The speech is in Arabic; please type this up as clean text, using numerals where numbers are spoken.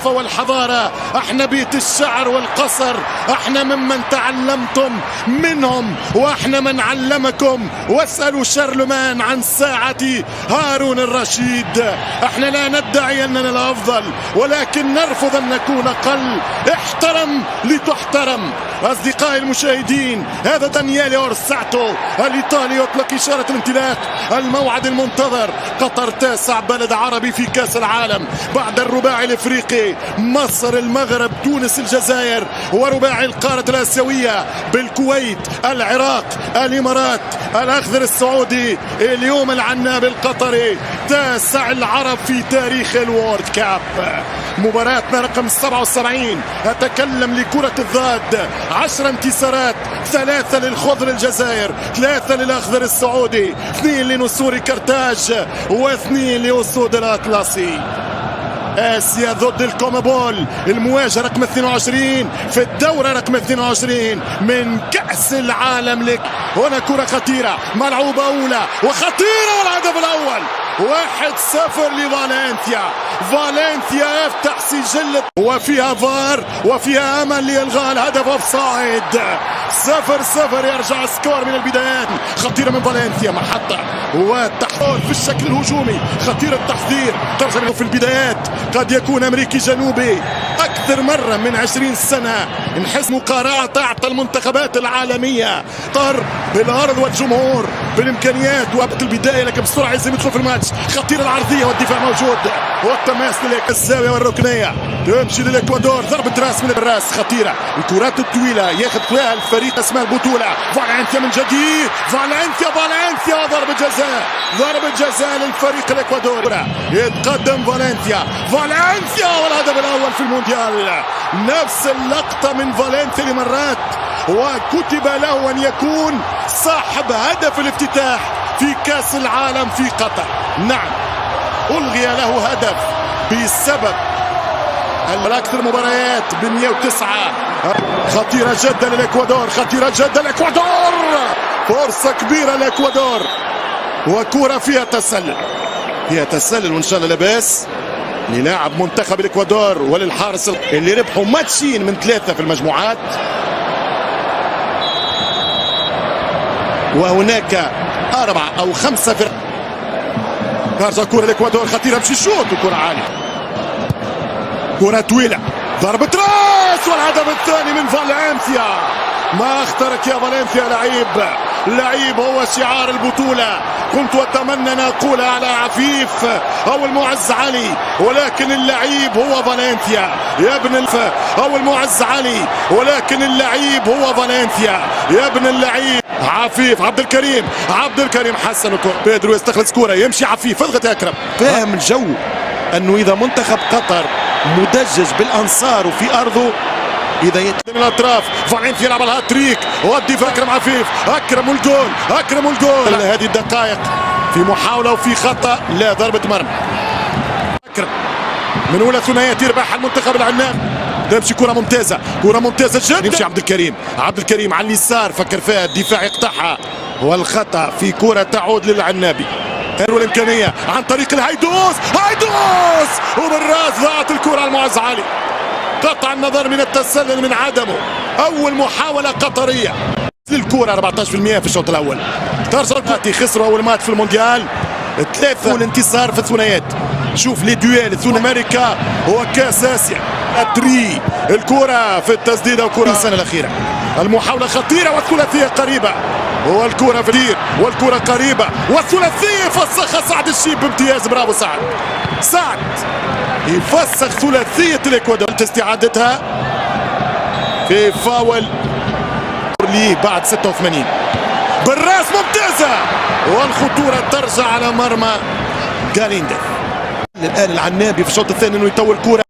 الثقافة والحضارة، احنا بيت الشعر والقصر، احنا ممن تعلمتم منهم واحنا من علمكم. واسألوا شارلمان عن ساعة هارون الرشيد. احنا لا ندعي اننا الافضل ولكن نرفض ان نكون اقل. احترم لتحترم. اصدقائي المشاهدين، هذا دانييلي اورساتو الايطالي يطلق اشارة الانطلاق. الموعد المنتظر، قطر تاسع بلد عربي في كاس العالم بعد الرباعي الافريقي، مصر المغرب تونس الجزائر، ورباعي القارة الاسيوية بالكويت العراق الامارات الاخضر السعودي. اليوم العناب القطري، تاسع العرب في تاريخ الوورد كاب. مباراتنا رقم 77. اتكلم لكرة الضاد، 10 انتصارات، 3 للخضر الجزائر، 3 للاخضر السعودي، 2 لنسور كرتاج و2 لاسود الاطلسي. اسيا ضد الكومبول، المواجهه رقم 22 في الدوره رقم 22 من كاس العالم. لك هنا كره خطيره، ملعوبه اولى وخطيره، والهدف الاول 1-0 لفالنسيا. فالنسيا يفتح سجل وفيها فار وفيها امل لالغاء الهدف. اوفسايد. 0-0 يرجع سكور من البدايات. خطيره من فالنسيا، محطه والتحضير في الشكل الهجومي، خطير التحضير. ترجع في البدايات، قد يكون امريكي جنوبي اكثر مره من 20 سنه نحس مقارعه تعطى المنتخبات العالميه. طر بالارض والجمهور بالامكانيات وقت البدايه، لكن بسرعه لازم يدخل في الماتش. خطيره العرضيه والدفاع موجود والتماس الزاويه والركنيه، تمشي للاكوادور. ضربه راس من الراس خطيره. الكرات الطويله ياخذ فيها الفريق اسماء البطوله. فالنسيا من جديد، فالنسيا ضربه جزاء، ضربه جزاء للفريق الاكوادوري. يتقدم فالنسيا والهدف الاول في المونديال. نفس اللقطه من فالنسيا لمرات، وكتب له ان يكون صاحب هدف الافتتاح في كاس العالم في قطر. نعم، ألغي له هدف بسبب الأكثر مباريات ب 109. خطيرة جدا للإكوادور، خطيرة جدا للإكوادور، فرصة كبيرة للإكوادور، وكرة فيها تسلل، فيها تسلل، وإن شاء الله لاباس للاعب منتخب الإكوادور وللحارس اللي ربحوا ماتشين من 3 في المجموعات. وهناك 4 أو 5 فرق. ترجع كرة الإكوادور خطيرة، مشي شوط وكرة عالية، كرة طويلة، ضربة راس، والهدف الثاني من فالنسيا. ما اخترك يا فالنسيا، لعيب هو شعار البطولة. كنت أتمنى أن أقولها على عفيف أو المعز علي، ولكن اللعيب هو فالنسيا يا ابن أو المعز علي، ولكن اللعيب هو فالنسيا يا ابن اللعيب. عفيف عبد الكريم حسن الكرة، بيدرو يستخلص كرة، يمشي عفيف، اضغط يا أكرم. فاهم الجو أنه إذا منتخب قطر مدجج بالأنصار وفي أرضه، إذا من الأطراف فالنسيا يلعب الهاتريك، والدفاع أكرم عفيف، أكرم الجول. هذه الدقائق في محاولة وفي خطأ، لا ضربة مرمى. أكرم من أولى ثنائيات يربح المنتخب العناب. تمشي كرة ممتازة جدا. يمشي عبد الكريم على اليسار، فكر فيها الدفاع يقطعها، والخطأ في كرة تعود للعنابي. والإمكانية عن طريق الهيدوس، وبالراس ضاعت الكرة على المعز علي. قطع النظر من التسلل من عدمه. أول محاولة قطرية للكرة، 14% في الشوط الأول. ترجع خسروا أول ماتش في المونديال 3 الانتصار في الثنائيات. شوف لي دويل ثم امريكا وكاس اسيا. اتري الكرة في التسديدة وكرة السنة الأخيرة. المحاولة خطيرة والثلاثية قريبة، والكرة في الدير والكرة قريبة والثلاثية يفسخها سعد الشيب بامتياز. برافو سعد يفسخ ثلاثية الإكوادور. استعادتها في فاول لي بعد 86 بالراس ممتازة، والخطورة ترجع على مرمى جالينديز. الآن العنابي في الشوط الثاني انه يطول كرة